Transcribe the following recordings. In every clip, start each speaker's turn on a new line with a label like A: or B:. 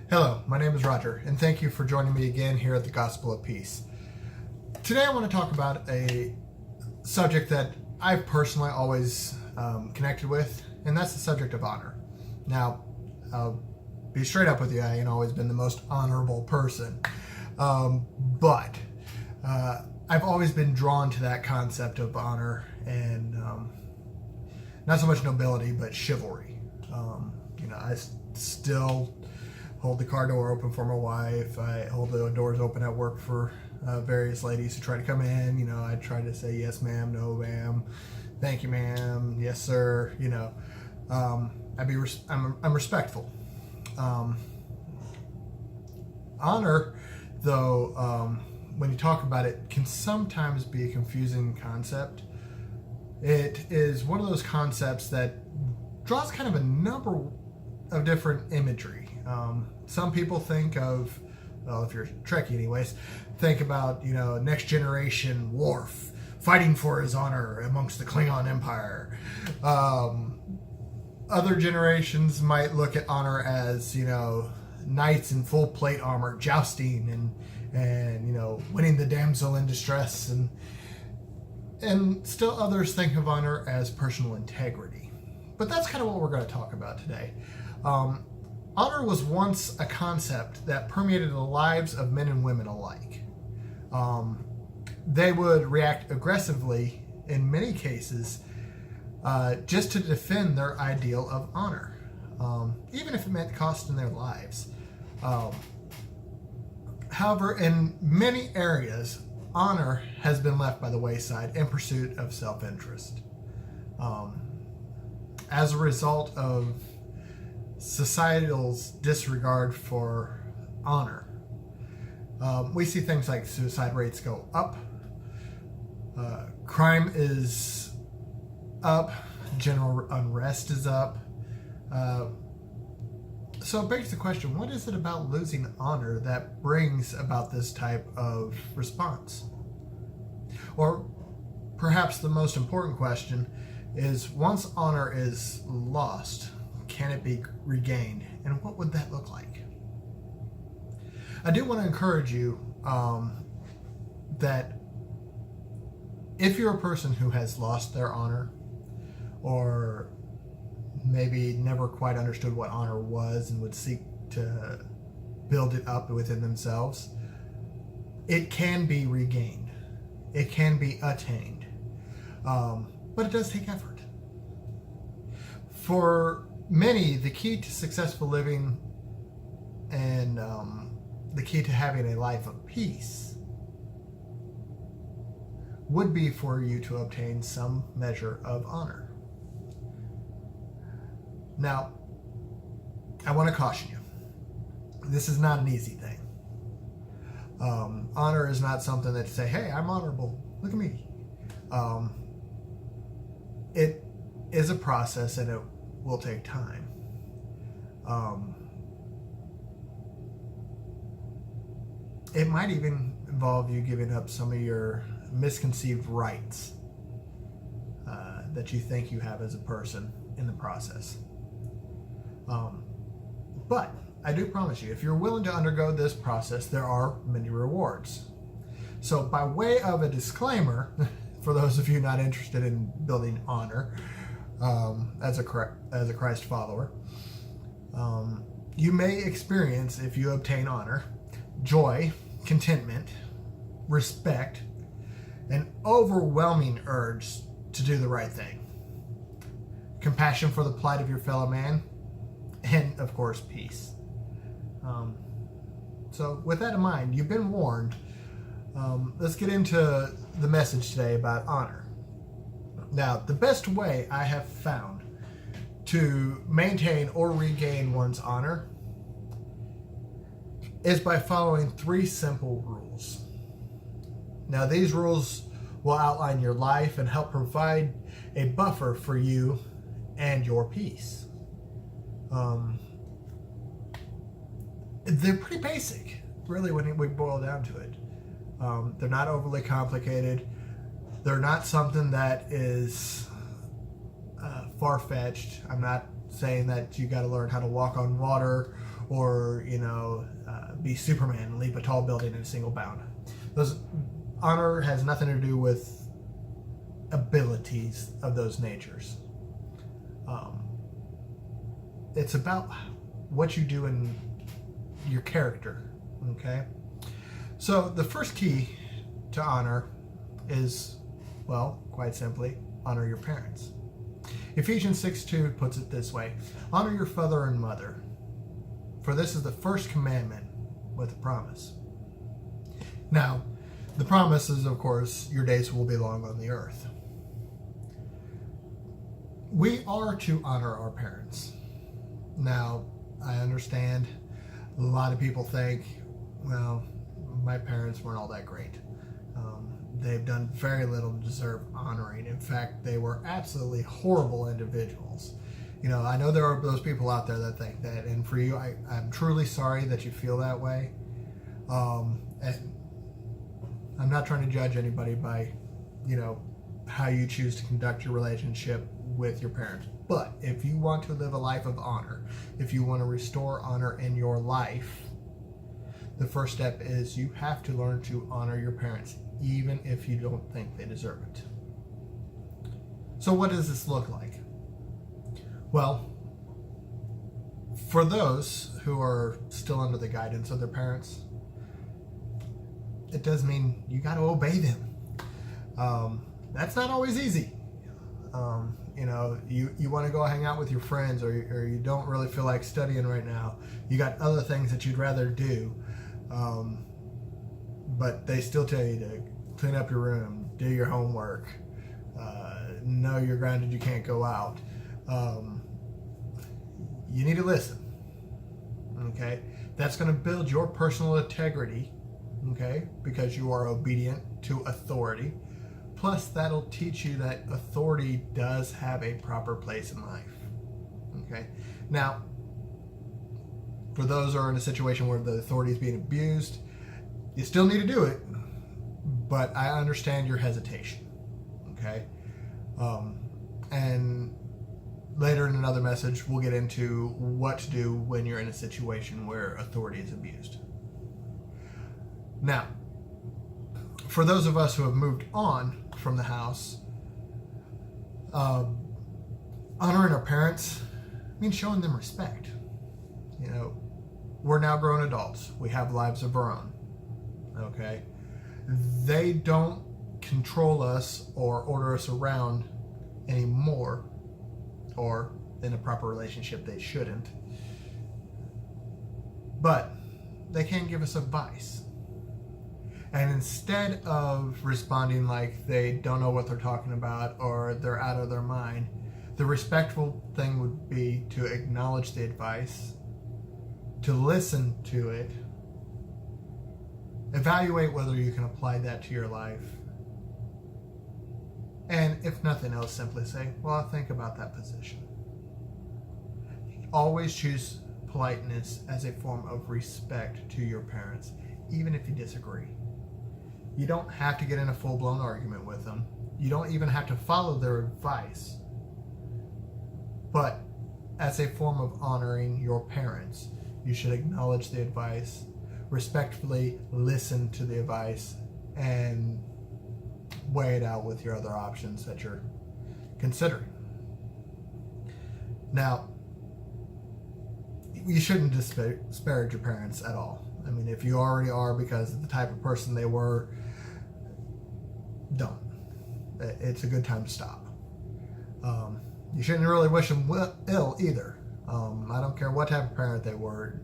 A: Hello, my name is Roger, and thank you for joining me again here at the Gospel of Peace. Today I want to talk about a subject that I've personally always connected with, and that's the subject of honor. Now, I'll be straight up with you, I ain't always been the most honorable person, but I've always been drawn to that concept of honor and not so much nobility, but chivalry. I still hold the car door open for my wife. I hold the doors open at work for various ladies who try to come in. I try to say yes, ma'am, no, ma'am, thank you, ma'am, yes, sir. I'm respectful. Honor, though, when you talk about it, can sometimes be a confusing concept. It is one of those concepts that draws kind of a number of different imagery. Some people think of, well, if you're Trekkie anyways, think about, next generation Worf fighting for his honor amongst the Klingon Empire. Other generations might look at honor as, knights in full plate armor jousting and winning the damsel in distress, and still others think of honor as personal integrity. But that's kind of what we're going to talk about today. Honor was once a concept that permeated the lives of men and women alike. They would react aggressively in many cases just to defend their ideal of honor, even if it meant costing their lives. However, in many areas, honor has been left by the wayside in pursuit of self-interest. As a result of societal's disregard for honor, we see things like suicide rates go up, crime is up, general unrest is up. So it begs the question, what is it about losing honor that brings about this type of response? Or perhaps the most important question is, once honor is lost, can it be regained? And what would that look like? I do want to encourage you that if you're a person who has lost their honor, or maybe never quite understood what honor was and would seek to build it up within themselves, it can be regained. It can be attained. But it does take effort. For many, the key to successful living and the key to having a life of peace would be for you to obtain some measure of honor. Now, I want to caution you. This is not an easy thing. Honor is not something that say, hey, I'm honorable, look at me. It is a process, and it will take time. It might even involve you giving up some of your misconceived rights that you think you have as a person in the process. But I do promise you, if you're willing to undergo this process, there are many rewards. So by way of a disclaimer, for those of you not interested in building honor as a Christ follower, you may experience, if you obtain honor, joy, contentment, respect, an overwhelming urge to do the right thing, compassion for the plight of your fellow man, and of course peace. So with that in mind, you've been warned. Let's get into the message today about honor. Now, the best way I have found to maintain or regain one's honor is by following 3 simple rules. Now, these rules will outline your life and help provide a buffer for you and your peace. They're pretty basic, really, when we boil down to it. They're not overly complicated. They're not something that is far-fetched. I'm not saying that you got to learn how to walk on water or be Superman and leap a tall building in a single bound. Honor has nothing to do with abilities of those natures. It's about what you do in your character. Okay, so the first key to honor is, well, quite simply, honor your parents. Ephesians 6:2 puts it this way: honor your father and mother, for this is the first commandment with a promise. Now, the promise is, of course, your days will be long on the earth. We are to honor our parents. Now, I understand a lot of people think, well, my parents weren't all that great. They've done very little to deserve honoring. In fact, they were absolutely horrible individuals. I know there are those people out there that think that, and for you, I'm truly sorry that you feel that way. And I'm not trying to judge anybody by, how you choose to conduct your relationship with your parents. But if you want to live a life of honor, if you want to restore honor in your life, the first step is you have to learn to honor your parents, even if you don't think they deserve it. So what does this look like? Well, for those who are still under the guidance of their parents, it does mean you got to obey them. That's not always easy. You want to go hang out with your friends, or you don't really feel like studying right now. You got other things that you'd rather do, but they still tell you to clean up your room, do your homework, know you're grounded, you can't go out. You need to listen. Okay, that's going to build your personal integrity. Okay, because you are obedient to authority. Plus, that'll teach you that authority does have a proper place in life. Okay, now, for those who are in a situation where the authority is being abused, you still need to do it, but I understand your hesitation. Okay, and later in another message, we'll get into what to do when you're in a situation where authority is abused. Now, for those of us who have moved on from the house, honoring our parents means showing them respect. We're now grown adults. We have lives of our own. Okay? They don't control us or order us around anymore, or in a proper relationship they shouldn't. But they can give us advice. And instead of responding like they don't know what they're talking about or they're out of their mind, the respectful thing would be to acknowledge the advice, to listen to it, evaluate whether you can apply that to your life, and if nothing else, simply say, well, think about that position. Always choose politeness as a form of respect to your parents, even if you disagree. You don't have to get in a full-blown argument with them. You don't even have to follow their advice. But as a form of honoring your parents, you should acknowledge the advice, respectfully listen to the advice, and weigh it out with your other options that you're considering. Now, you shouldn't disparage your parents at all. I mean, if you already are because of the type of person they were, don't. It's a good time to stop. You shouldn't really wish them ill either. I don't care what type of parent they were.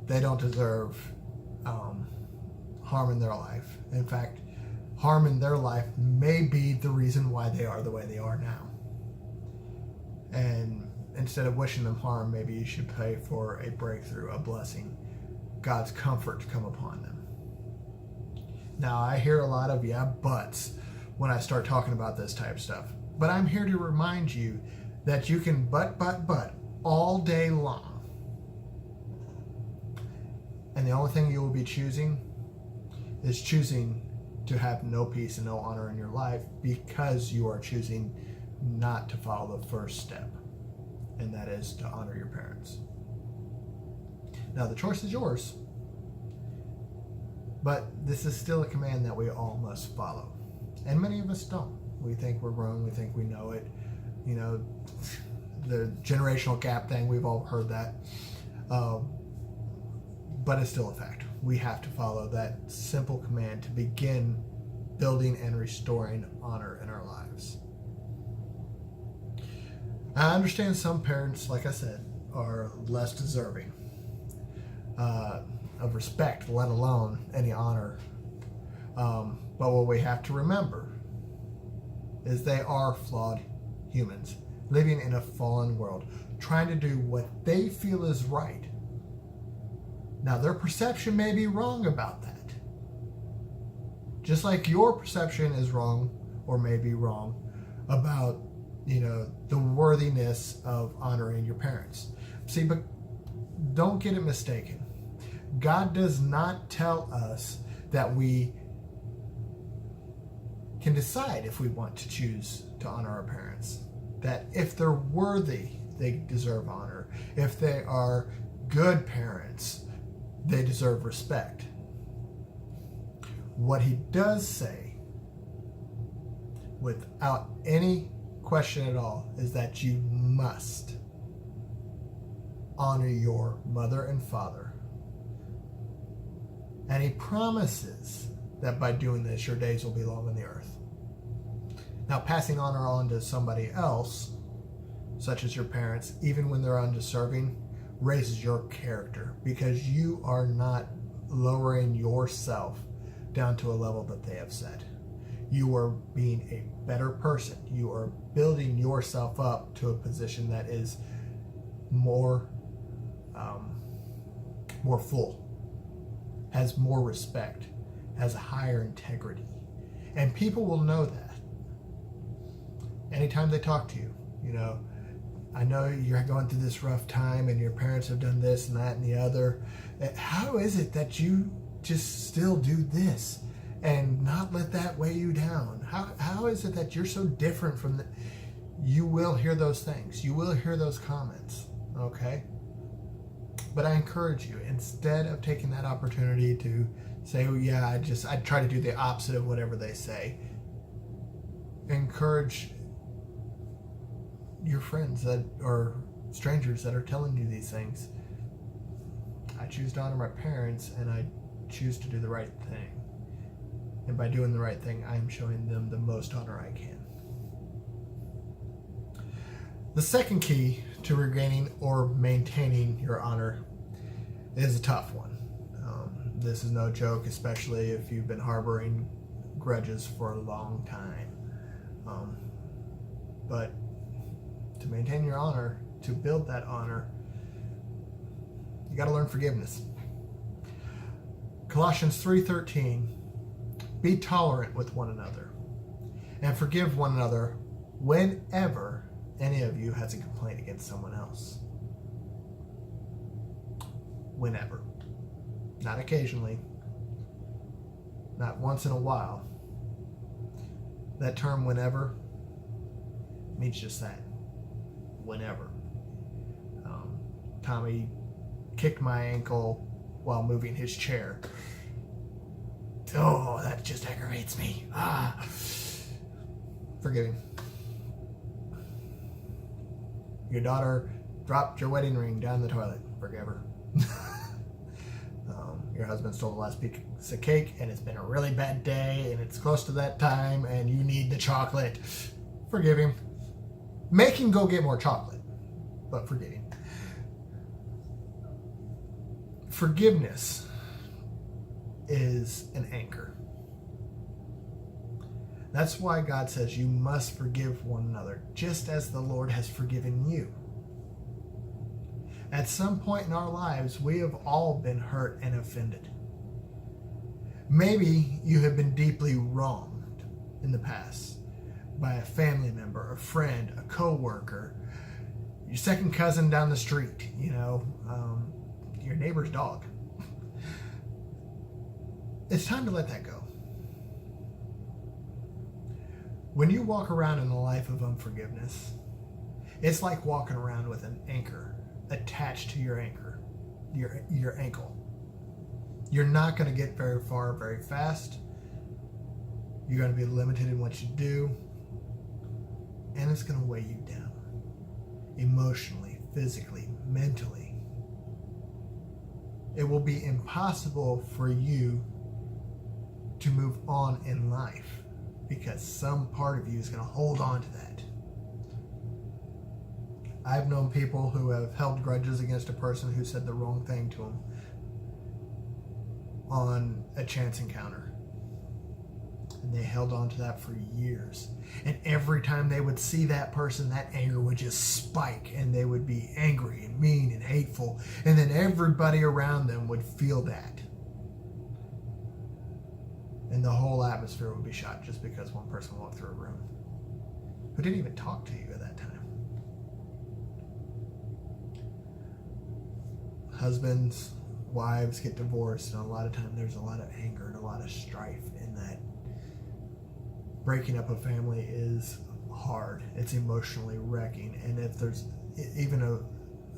A: They don't deserve harm in their life. In fact, harm in their life may be the reason why they are the way they are now. And instead of wishing them harm, maybe you should pray for a breakthrough, a blessing, God's comfort to come upon them. Now, I hear a lot of yeah buts when I start talking about this type of stuff. But I'm here to remind you that you can but all day long. And the only thing you will be choosing is choosing to have no peace and no honor in your life because you are choosing not to follow the first step, and that is to honor your parents. Now, the choice is yours, but this is still a command that we all must follow. And many of us don't. We think we're grown, we think we know it. You know, the generational gap thing, we've all heard that. But it's still a fact. We have to follow that simple command to begin building and restoring honor in our lives. I understand some parents, like I said, are less deserving of respect, let alone any honor. But what we have to remember is they are flawed humans living in a fallen world, trying to do what they feel is right. Now, their perception may be wrong about that. Just like your perception is wrong or may be wrong about, the worthiness of honoring your parents. See, but don't get it mistaken. God does not tell us that we can decide if we want to choose to honor our parents. That if they're worthy, they deserve honor. If they are good parents, they deserve respect. What he does say, without any question at all, is that you must honor your mother and father. And he promises that by doing this, your days will be long on the earth. Now, passing honor on to somebody else, such as your parents, even when they're undeserving, raises your character, because you are not lowering yourself down to a level that they have set. You are being a better person. You are building yourself up to a position that is more full, has more respect, has a higher integrity. And people will know that anytime they talk to you. I know you're going through this rough time and your parents have done this and that and the other. How is it that you just still do this and not let that weigh you down? How is it that you're so different from the... You will hear those things. You will hear those comments, okay? But I encourage you, instead of taking that opportunity to say, oh yeah, I try to do the opposite of whatever they say, encourage your friends that or strangers that are telling you these things. I choose to honor my parents, and I choose to do the right thing. And by doing the right thing, I am showing them the most honor I can. The second key to regaining or maintaining your honor is a tough one. This is no joke, especially if you've been harboring grudges for a long time. But to maintain your honor, to build that honor, you got to learn forgiveness. Colossians 3:13, be tolerant with one another and forgive one another whenever any of you has a complaint against someone else. Whenever. Not occasionally. Not once in a while. That term whenever means just that. Whenever. Tommy kicked my ankle while moving his chair. Oh, that just aggravates me. Forgive him. Your daughter dropped your wedding ring down the toilet. Forgive her. Your husband stole the last piece of cake, and it's been a really bad day, and it's close to that time, and you need the chocolate. Forgive him. Make him go get more chocolate, but forgive him. Forgiveness is an anchor. That's why God says you must forgive one another, just as the Lord has forgiven you. At some point in our lives, we have all been hurt and offended. Maybe you have been deeply wronged in the past by a family member, a friend, a coworker, your second cousin down the street, your neighbor's dog. It's time to let that go. When you walk around in a life of unforgiveness, it's like walking around with an anchor attached to your anchor. your ankle. You're not going to get very far very fast. You're going to be limited in what you do, and it's going to weigh you down emotionally, physically, mentally. It will be impossible for you to move on in life because some part of you is going to hold on to that. I've known people who have held grudges against a person who said the wrong thing to them on a chance encounter. And they held on to that for years. And every time they would see that person, that anger would just spike, and they would be angry and mean and hateful. And then everybody around them would feel that. And the whole atmosphere would be shot just because one person walked through a room who didn't even talk to you at that time. Husbands, wives get divorced, and a lot of time there's a lot of anger and a lot of strife in that. Breaking up a family is hard. It's emotionally wrecking. And if there's even a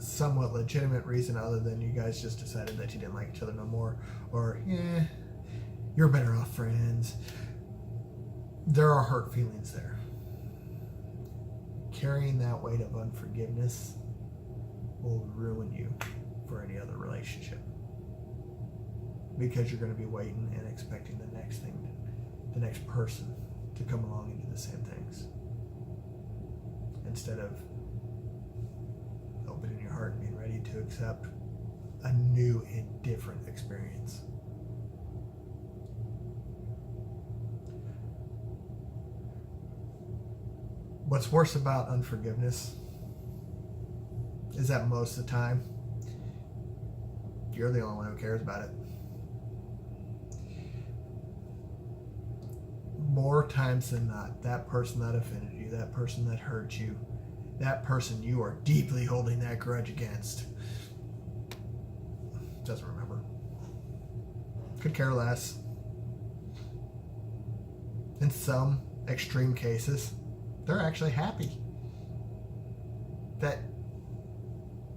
A: somewhat legitimate reason other than you guys just decided that you didn't like each other no more, or you're better off friends, there are hurt feelings there. Carrying that weight of unforgiveness will ruin you for any other relationship, because you're going to be waiting and expecting the next thing, the next person to come along and do the same things, instead of opening your heart and being ready to accept a new and different experience. What's worse about unforgiveness is that most of the time you're the only one who cares about it. More times than not, that person that offended you, that person that hurt you, that person you are deeply holding that grudge against, doesn't remember. Could care less. In some extreme cases, they're actually happy that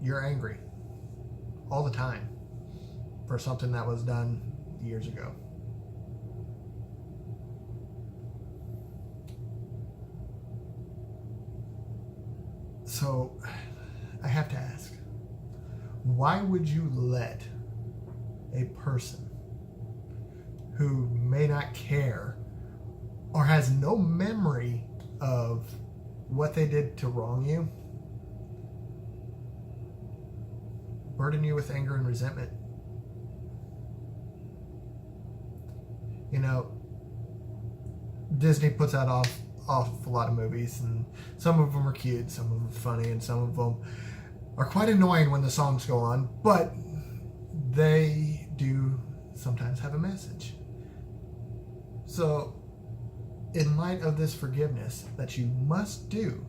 A: you're angry all the time for something that was done years ago. So I have to ask, why would you let a person who may not care or has no memory of what they did to wrong you burden you with anger and resentment? You know, Disney puts out off a lot of movies, and some of them are cute, some of them are funny, and some of them are quite annoying when the songs go on, but they do sometimes have a message. So, in light of this forgiveness that you must do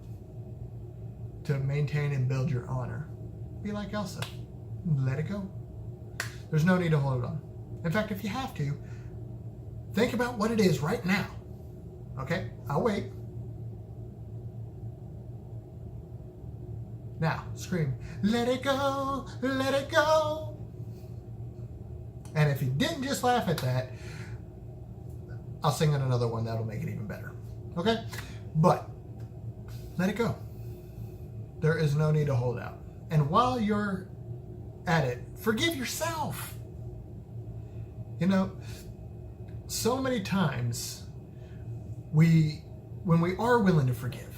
A: to maintain and build your honor, be like Elsa. Let it go. There's no need to hold it on. In fact, if you have to, think about what it is right now. Okay? I'll wait. Now, scream, let it go, let it go. And if you didn't just laugh at that, I'll sing on another one that'll make it even better. Okay? But, let it go. There is no need to hold out. And while you're at it, forgive yourself. You know, so many times when we are willing to forgive,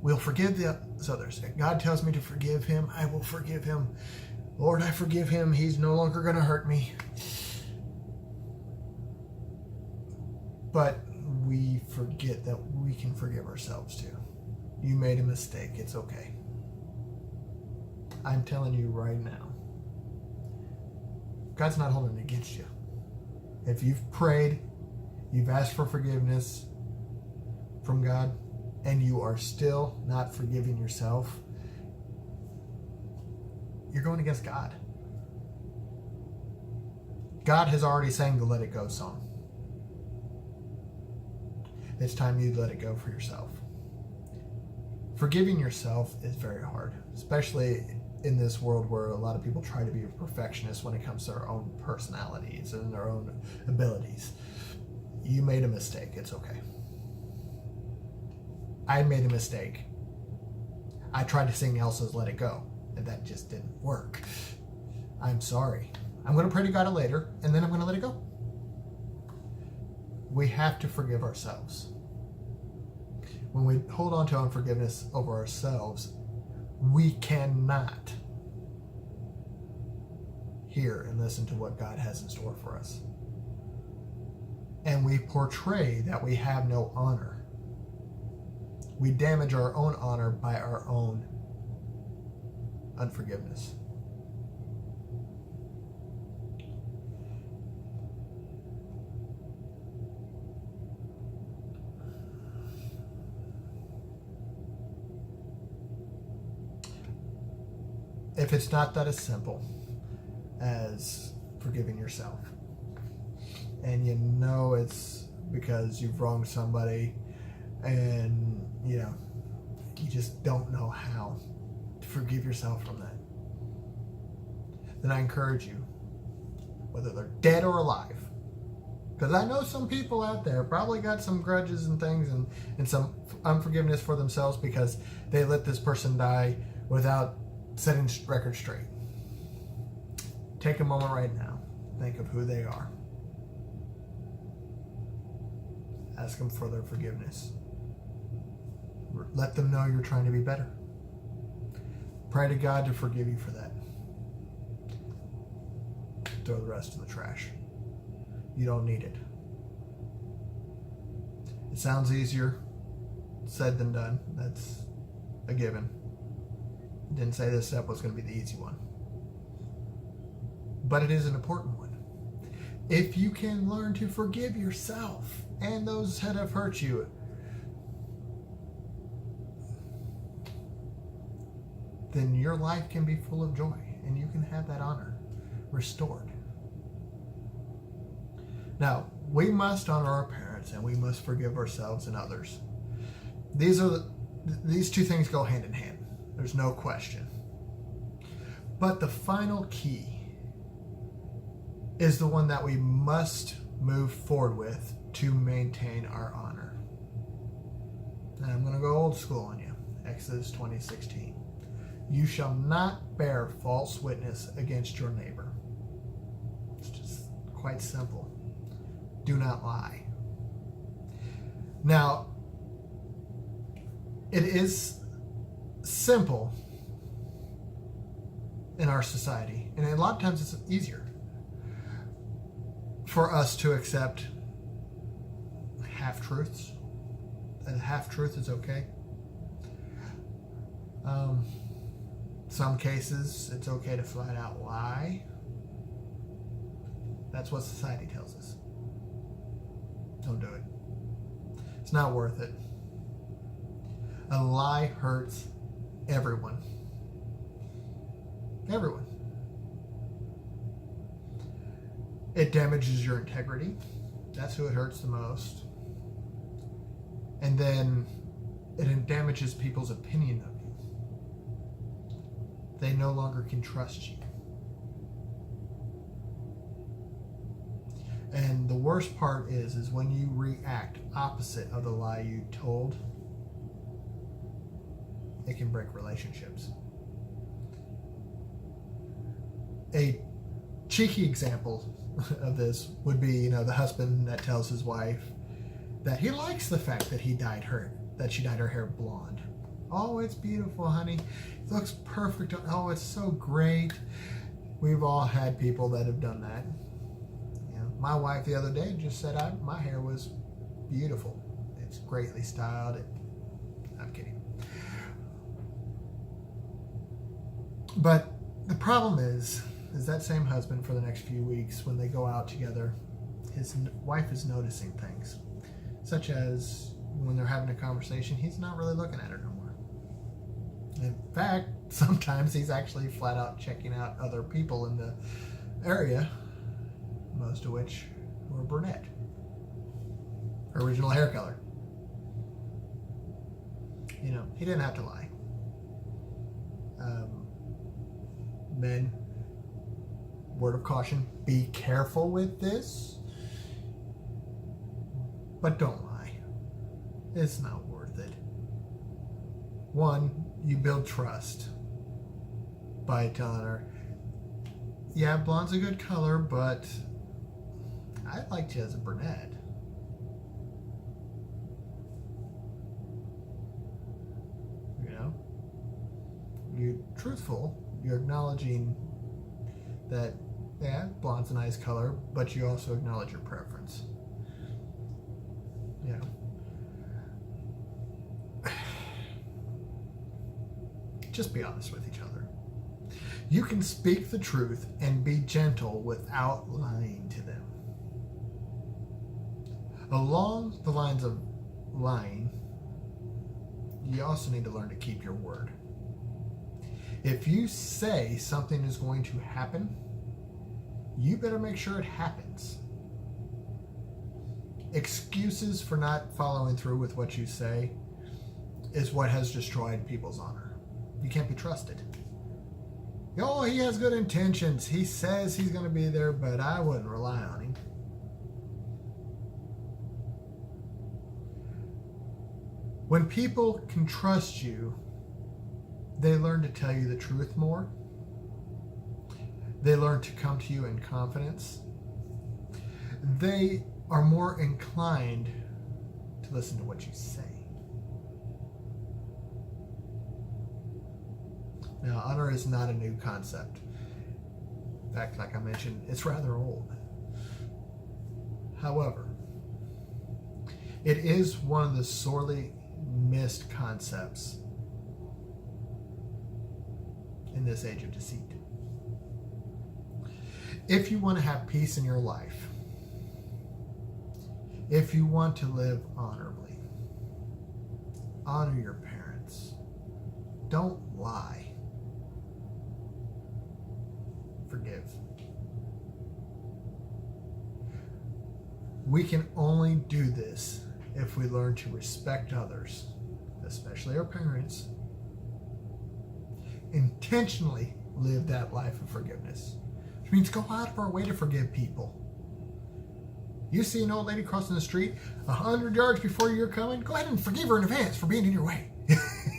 A: we'll forgive the others. If God tells me to forgive him, I will forgive him. Lord, I forgive him. He's no longer going to hurt me. But we forget that we can forgive ourselves too. You made a mistake. It's okay. I'm telling you right now, God's not holding it against you. If you've prayed, you've asked for forgiveness from God, and you are still not forgiving yourself, you're going against God. God has already sang the Let It Go song. It's time you let it go for yourself. Forgiving yourself is very hard, especially in this world where a lot of people try to be a perfectionist when it comes to their own personalities and their own abilities. You made a mistake. It's okay. I made a mistake. I tried to sing Elsa's Let It Go, and that just didn't work. I'm sorry. I'm going to pray to God later, and then I'm going to let it go. We have to forgive ourselves. When we hold on to unforgiveness over ourselves, we cannot hear and listen to what God has in store for us. And we portray that we have no honor. We damage our own honor by our own unforgiveness. If it's not that as simple as forgiving yourself, and you know it's because you've wronged somebody, and you just don't know how to forgive yourself from that, then I encourage you, whether they're dead or alive, because I know some people out there probably got some grudges and things and some unforgiveness for themselves because they let this person die without setting record straight. Take a moment right now. Think of who they are. Ask them for their forgiveness. Let them know you're trying to be better. Pray to God to forgive you for that. Throw the rest in the trash. You don't need it. It sounds easier said than done. That's a given. Didn't say this step was going to be the easy one. But it is an important one. If you can learn to forgive yourself and those that have hurt you, then your life can be full of joy and you can have that honor restored. Now, we must honor our parents and we must forgive ourselves and others. These two things go hand in hand. There's no question. But the final key is the one that we must move forward with to maintain our honor. And I'm going to go old school on you. Exodus 20:16. You shall not bear false witness against your neighbor. It's just quite simple. Do not lie. Now, it is simple in our society, and a lot of times it's easier for us to accept half-truths, and half-truth is okay. Some cases it's okay to flat out lie. That's what society tells us. Don't do it. It's not worth it. A lie hurts everyone. Everyone. It damages your integrity. That's who it hurts the most. And then it damages people's opinion of you. They no longer can trust you. And the worst part is when you react opposite of the lie you told, it can break relationships. A cheeky example of this would be, the husband that tells his wife that he likes the fact that she dyed her hair blonde. Oh, it's beautiful, honey. It looks perfect. Oh, it's so great. We've all had people that have done that. My wife the other day just said my hair was beautiful. It's greatly styled. I'm kidding. But the problem is that same husband for the next few weeks, when they go out together, his wife is noticing things, such as when they're having a conversation, he's not really looking at her no more. In fact, sometimes he's actually flat out checking out other people in the area, most of which were brunette. Her original hair color. He didn't have to lie. Men, word of caution, be careful with this, but don't lie. It's not worth it. One, you build trust by telling her, yeah, blonde's a good color, but I liked you as a brunette. You know? You're truthful. You're acknowledging that, yeah, blonde's a nice color, but you also acknowledge your preference. You know? Just be honest with each other. You can speak the truth and be gentle without lying to them. Along the lines of lying, you also need to learn to keep your word. If you say something is going to happen, you better make sure it happens. Excuses for not following through with what you say is what has destroyed people's honor. You can't be trusted. Oh, he has good intentions. He says he's going to be there, but I wouldn't rely on him. When people can trust you, they learn to tell you the truth more. They learn to come to you in confidence. They are more inclined to listen to what you say. Now, honor is not a new concept. In fact, like I mentioned, it's rather old. However, it is one of the sorely missed concepts in this age of deceit. If you want to have peace in your life, if you want to live honorably, honor your parents. Don't lie. Forgive. We can only do this if we learn to respect others, especially our parents, intentionally live that life of forgiveness, which means go out of our way to forgive people. You see an old lady crossing the street 100 yards before you're coming, go ahead and forgive her in advance for being in your way.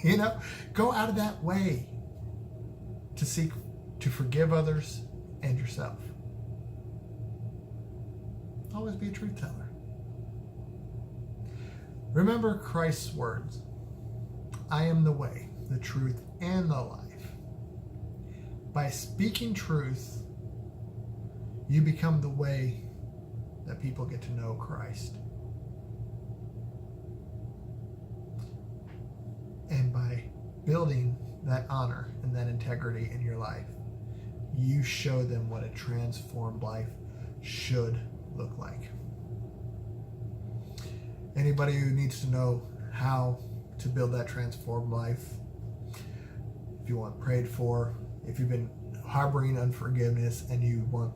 A: You know, go out of that way to seek to forgive others and yourself. Always be a truth teller. Remember Christ's words, I am the way, the truth, and the life. By speaking truth, you become the way that people get to know Christ. And by building that honor and that integrity in your life, you show them what a transformed life should look like. Anybody who needs to know how to build that transformed life, if you want prayed for, if you've been harboring unforgiveness and you want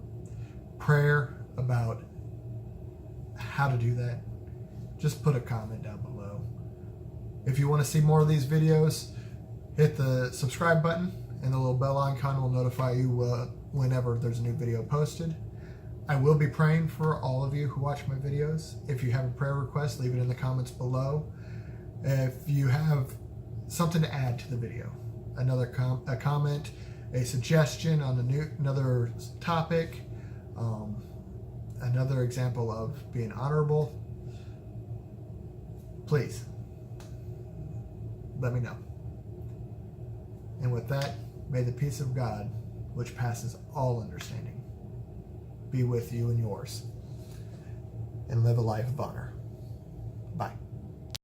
A: prayer about how to do that, just put a comment down below. If you want to see more of these videos, hit the subscribe button and the little bell icon will notify you whenever there's a new video posted. I will be praying for all of you who watch my videos. If you have a prayer request, leave it in the comments below. If you have something to add to the video, a comment, a suggestion on another topic, another example of being honorable, please let me know. And with that, may the peace of God, which passes all understanding, be with you and yours, and live a life of honor.